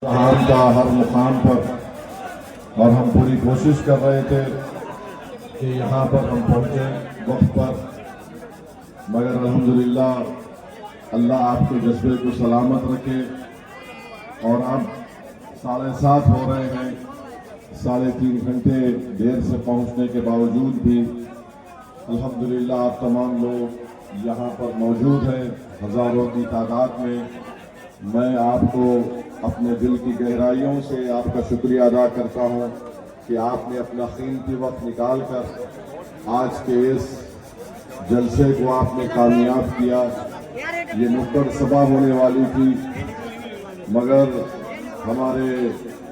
جہان کا ہر مقام پر، اور ہم پوری کوشش کر رہے تھے کہ یہاں پر ہم پہنچے وقت پر، مگر الحمدللہ اللہ آپ کے جذبے کو سلامت رکھے، اور اب 7:30 ہو رہے ہیں، 3.5 گھنٹے دیر سے پہنچنے کے باوجود بھی الحمدللہ آپ تمام لوگ یہاں پر موجود ہیں ہزاروں کی تعداد میں۔ میں آپ کو اپنے دل کی گہرائیوں سے آپ کا شکریہ ادا کرتا ہوں کہ آپ نے اپنا قیمتی وقت نکال کر آج کے اس جلسے کو آپ نے کامیاب کیا۔ یہ نکڑ سبھا ہونے والی تھی، مگر ہمارے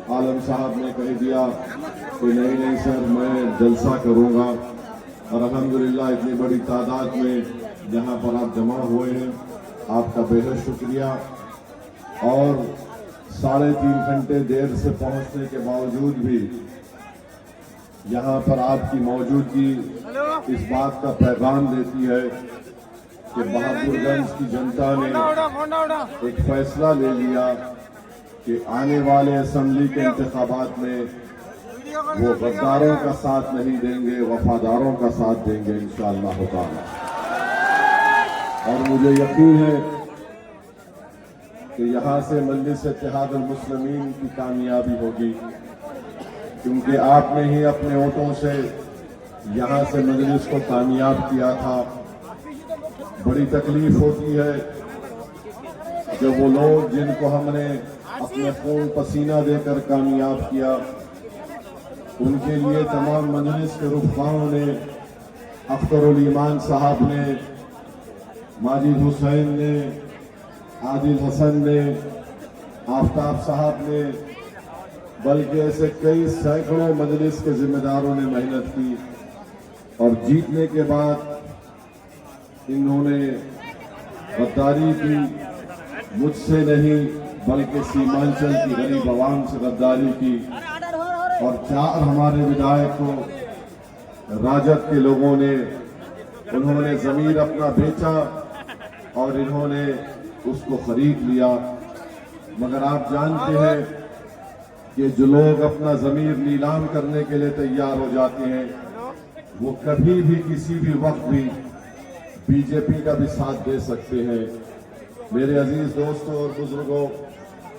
عالم صاحب نے کہہ دیا کہ نہیں سر، میں جلسہ کروں گا، اور الحمدللہ اتنی بڑی تعداد میں یہاں پر آپ جمع ہوئے ہیں، آپ کا بے حد شکریہ۔ اور 3.5 گھنٹے دیر سے پہنچنے کے باوجود بھی یہاں پر آپ کی موجودگی اس بات کا پیغام دیتی ہے کہ بہادر گنج کی جنتا نے ایک فیصلہ لے لیا کہ آنے والے اسمبلی کے انتخابات میں وہ غداروں کا ساتھ نہیں دیں گے، وفاداروں کا ساتھ دیں گے انشاءاللہ تعالی۔ اور مجھے یقین ہے کہ یہاں سے مجلس اتحاد المسلمین کی کامیابی ہوگی، کیونکہ آپ نے ہی اپنے ووٹوں سے یہاں سے مجلس کو کامیاب کیا تھا۔ بڑی تکلیف ہوتی ہے جو وہ لوگ جن کو ہم نے اپنے خون پسینہ دے کر کامیاب کیا، ان کے لیے تمام مجلس کے رفقاؤں نے، اختر الایمان صاحب نے، ماجد حسین نے، عادل حسن نے، آفتاب صاحب نے، بلکہ ایسے کئی سینکڑوں مجلس کے ذمہ داروں نے محنت کی، اور جیتنے کے بعد انہوں نے غداری کی، مجھ سے نہیں بلکہ سیمانچل کی غریب عوام سے غداری کی، اور 4 ہمارے ودھایک کو راجد کے لوگوں نے، انہوں نے ضمیر اپنا بیچا اور انہوں نے اس کو خرید لیا۔ مگر آپ جانتے ہیں کہ جو لوگ اپنا ضمیر نیلام کرنے کے لیے تیار ہو جاتے ہیں، وہ کبھی بھی کسی بھی وقت بھی بی جے پی کا بھی ساتھ دے سکتے ہیں۔ میرے عزیز دوستوں اور بزرگوں،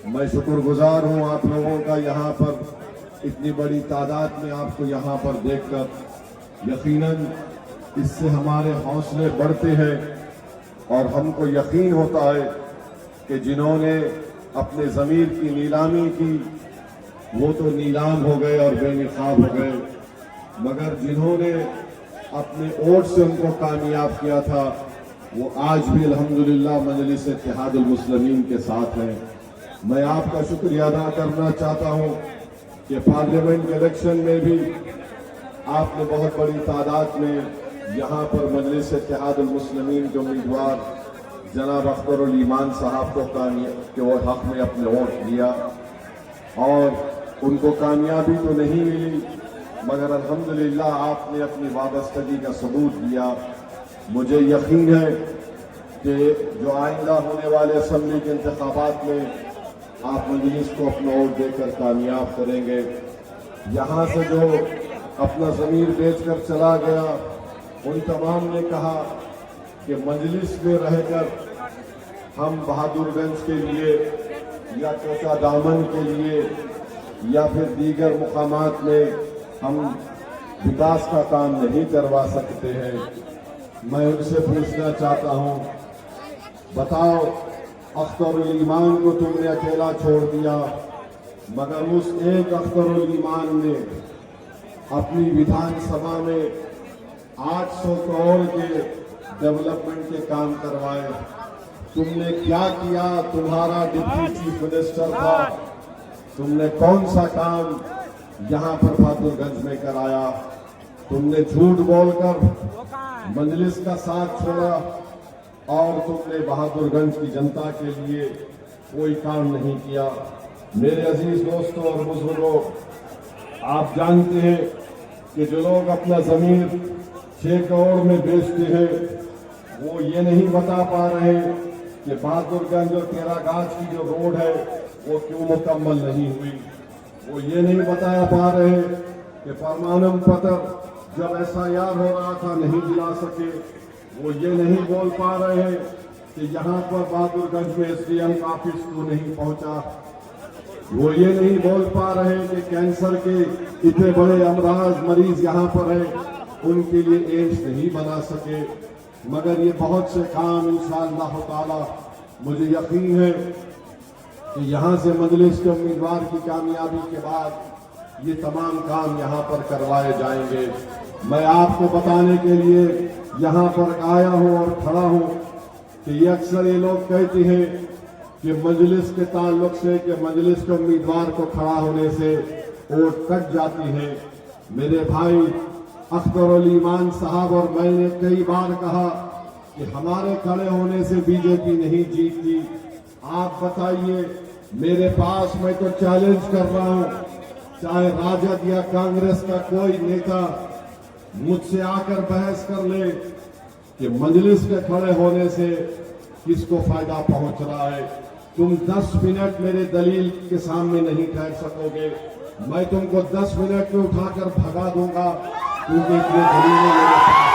میں شکر گزار ہوں آپ لوگوں کا، یہاں پر اتنی بڑی تعداد میں آپ کو یہاں پر دیکھ کر یقیناً اس سے ہمارے حوصلے بڑھتے ہیں، اور ہم کو یقین ہوتا ہے کہ جنہوں نے اپنے ضمیر کی نیلامی کی وہ تو نیلام ہو گئے اور بے نقاب ہو گئے، مگر جنہوں نے اپنے ووٹ سے ان کو کامیاب کیا تھا وہ آج بھی الحمدللہ مجلس اتحاد المسلمین کے ساتھ ہیں۔ میں آپ کا شکریہ ادا کرنا چاہتا ہوں کہ پارلیمنٹ کے الیکشن میں بھی آپ نے بہت بڑی تعداد میں یہاں پر مجلس اتحاد المسلمین کے امیدوار جناب اختر الایمان صاحب کے حق میں اپنے ووٹ دیا، اور ان کو کامیابی تو نہیں ملی، مگر الحمدللہ آپ نے اپنی وابستگی کا ثبوت دیا۔ مجھے یقین ہے کہ جو آئندہ ہونے والے اسمبلی کے انتخابات میں آپ مجلس کو اپنا ووٹ دے کر کامیاب کریں گے۔ یہاں سے جو اپنا ضمیر بیچ کر چلا گیا، ان تمام نے کہا کہ مجلس میں رہ کر ہم بہادر گنج کے لیے یا کوچا دامن کے لیے یا پھر دیگر مقامات میں ہم وکاس کا کام نہیں کروا سکتے ہیں۔ میں ان سے پوچھنا چاہتا ہوں، بتاؤ اختر الایمان کو تم نے اکیلا چھوڑ دیا، مگر اس ایک اختر الایمان نے اپنی ویدھان سبھا میں 800 کروڑ کے ڈیولپمنٹ کے کام کروائے۔ تم نے کیا کیا؟ تمہارا ڈپٹی چیف منسٹر تھا، تم نے کون سا کام یہاں پر بہادر گنج میں کرایا؟ تم نے جھوٹ بول کر مجلس کا ساتھ چھوڑا، اور تم نے بہادر گنج کی جنتا کے لیے کوئی کام نہیں کیا۔ میرے عزیز دوستوں اور بزرگوں، آپ جانتے ہیں کہ جو لوگ اپنا ضمیر 6 کروڑ میں بیچتے ہیں، وہ یہ نہیں بتا پا رہے کہ بہادر گنج اور تیرا گاچھ کی جو روڈ ہے وہ کیوں مکمل نہیں ہوئی. وہ یہ نہیں بتا پا رہے کہ پرمانم پتر جب SIR ہو رہا تھا نہیں دلا سکے. وہ یہ نہیں بول پا رہے کہ یہاں پر بہادر گنج میں SDM کا آفس کیوں نہیں پہنچا. وہ یہ نہیں بول پا رہے کہ کینسر کے اتنے بڑے امراض مریض یہاں پر ہیں, ان کے لیے ایمس نہیں بنا سکے. مگر یہ بہت سے کام انشاءاللہ تعالی مجھے یقین ہے کہ یہاں سے مجلس کے امیدوار کی کامیابی کے بعد یہ تمام کام یہاں پر کروائے جائیں گے. میں آپ کو بتانے کے لیے یہاں پر آیا ہوں اور کھڑا ہوں کہ یہ اکثر یہ لوگ کہتے ہیں کہ مجلس کے تعلق سے کہ مجلس کے امیدوار کو کھڑا ہونے سے ووٹ کٹ جاتی ہے. میرے بھائی اختر علی ایمان صاحب اور میں نے کئی بار کہا کہ ہمارے کھڑے ہونے سے BJP نہیں جیتتی. آپ بتائیے میرے پاس, میں تو چیلنج کر رہا ہوں, چاہے راجد یا کانگریس کا کوئی نیتا مجھ سے آ کر بحث کر لے کہ مجلس کے کھڑے ہونے سے کس کو فائدہ پہنچ رہا ہے. تم 10 منٹ میرے دلیل کے سامنے نہیں ٹھہر سکو گے. میں تم کو 10 منٹ میں اٹھا کر بھگا دوں گا کیونکہ اتنے دلیل میرے پاس.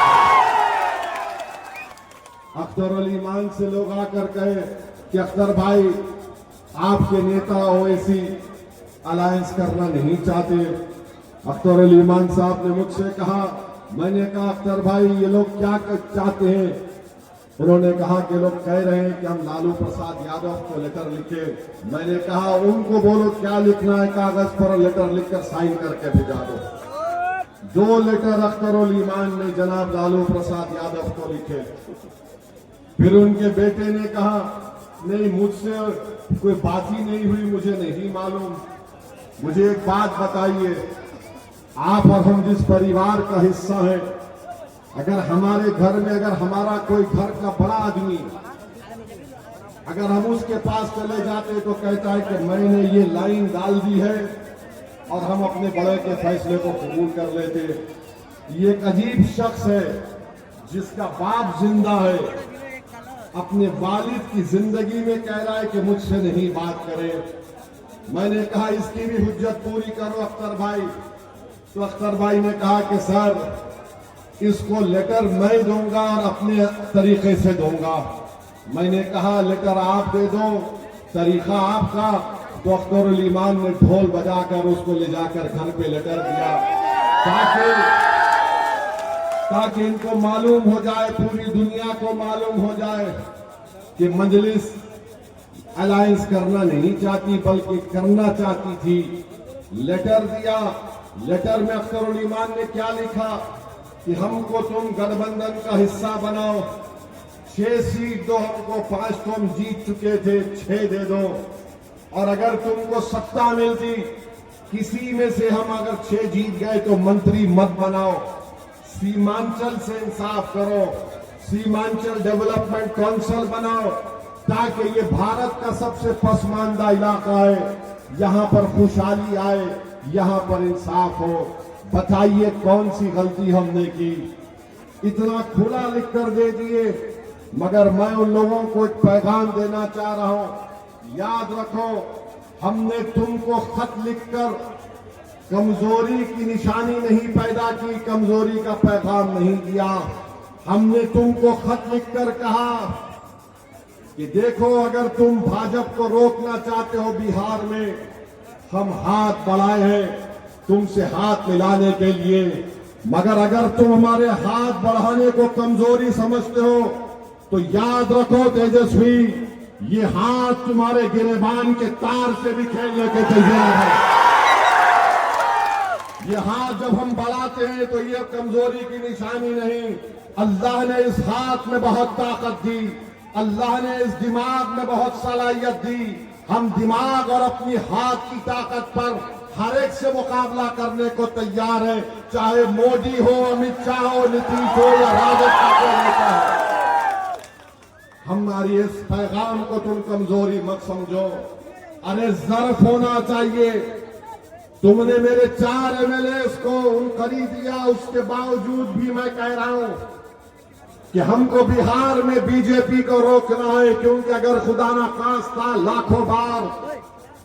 اختر علی ایمان سے لوگ آ کر کہے کہ اختر بھائی آپ کے نیتا اویسی الائنس کرنا نہیں چاہتے. اختر علی ایمان صاحب نے مجھ سے کہا, میں نے کہا اختر بھائی یہ لوگ کیا چاہتے ہیں؟ انہوں نے کہا کہ لوگ کہہ رہے ہیں کہ ہم لالو پرساد یادو کو لیٹر لکھے. میں نے کہا ان کو بولو کیا لکھنا ہے, کاغذ پر لیٹر لکھ کر سائن کر کے بھیجا دو. 2 لیٹر اختر علی ایمان نے جناب لالو پرساد یادو کو لکھے. پھر ان کے بیٹے نے کہا نہیں مجھ سے کوئی بات ہی نہیں ہوئی, مجھے نہیں معلوم. مجھے ایک بات بتائیے, آپ اور ہم جس پریوار کا حصہ ہیں, اگر ہمارے گھر میں اگر ہمارا کوئی گھر کا بڑا آدمی اگر ہم اس کے پاس چلے جاتے تو کہتا ہے کہ میں نے یہ لائن ڈال دی ہے اور ہم اپنے بڑے کے فیصلے کو قبول کر لیتے. یہ ایک عجیب شخص ہے جس کا باپ زندہ ہے, اپنے والد کی زندگی میں کہہ رہا ہے کہ مجھ سے نہیں بات کرے. میں نے کہا اس کی بھی حجت پوری کرو اختر بھائی. تو اختر بھائی نے کہا کہ سر اس کو لیٹر میں دوں گا اور اپنے طریقے سے دوں گا. میں نے کہا لیٹر آپ دے دو, طریقہ آپ کا. تو اختر علی ایمان نے ڈھول بجا کر اس کو لے جا کر گھر پہ لیٹر دیا تاکہ ان کو معلوم ہو جائے, پوری دنیا کو معلوم ہو جائے کہ مجلس الائنس کرنا نہیں چاہتی بلکہ کرنا چاہتی تھی. لیٹر دیا. لیٹر میں اختر علی ایمان نے کیا لکھا کہ ہم کو تم گٹھ بندھن کا حصہ بناؤ, 6 سیٹ دو ہم کو, 5 تو ہم جیت چکے تھے, 6 دے دو. اور اگر تم کو ستا ملتی کسی میں سے ہم اگر 6 جیت گئے تو منتری مت بناؤ, سیمانچل سے انصاف کرو, سیمانچل ڈیولپمنٹ کونسل بناؤ تاکہ یہ بھارت کا سب سے پسماندہ علاقہ ہے, یہاں پر خوشحالی آئے, یہاں پر انصاف ہو. بتائیے کون سی غلطی ہم نے کی؟ اتنا کھلا لکھ کر دے دیے. مگر میں ان لوگوں کو ایک پیغام دینا چاہ رہا ہوں, یاد رکھو ہم نے تم کو خط لکھ کر کمزوری کی نشانی نہیں پیدا کی, کمزوری کا پیغام نہیں دیا. ہم نے تم کو خط لکھ کر کہا کہ دیکھو اگر تم بھاجپ کو روکنا چاہتے ہو بہار میں, ہم ہاتھ بڑھائے ہیں تم سے ہاتھ ملانے کے لیے. مگر اگر تم ہمارے ہاتھ بڑھانے کو کمزوری سمجھتے ہو تو یاد رکھو تیجسوی, یہ ہاتھ تمہارے گریبان کے تار سے بھی کھیلنے کے تیار ہے. یہ ہاتھ جب ہم بڑھاتے ہیں تو یہ کمزوری کی نشانی نہیں. اللہ نے اس ہاتھ میں بہت طاقت دی, اللہ نے اس دماغ میں بہت صلاحیت دی. ہم دماغ اور اپنی ہاتھ کی طاقت پر ہر ایک سے مقابلہ کرنے کو تیار ہے, چاہے مودی ہو, امت شاہ ہو, نتیش ہو یا راجد کا کوئی نیتا ہو. ہماری اس پیغام کو تم کمزوری مت سمجھو. ارے ظرف ہونا چاہیے. تم نے میرے 4 MLAs کو خرید دیا, اس کے باوجود بھی میں کہہ رہا ہوں کہ ہم کو بہار میں BJP کو روکنا ہے, کیونکہ اگر خدا نہ خواستہ لاکھوں بار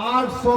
800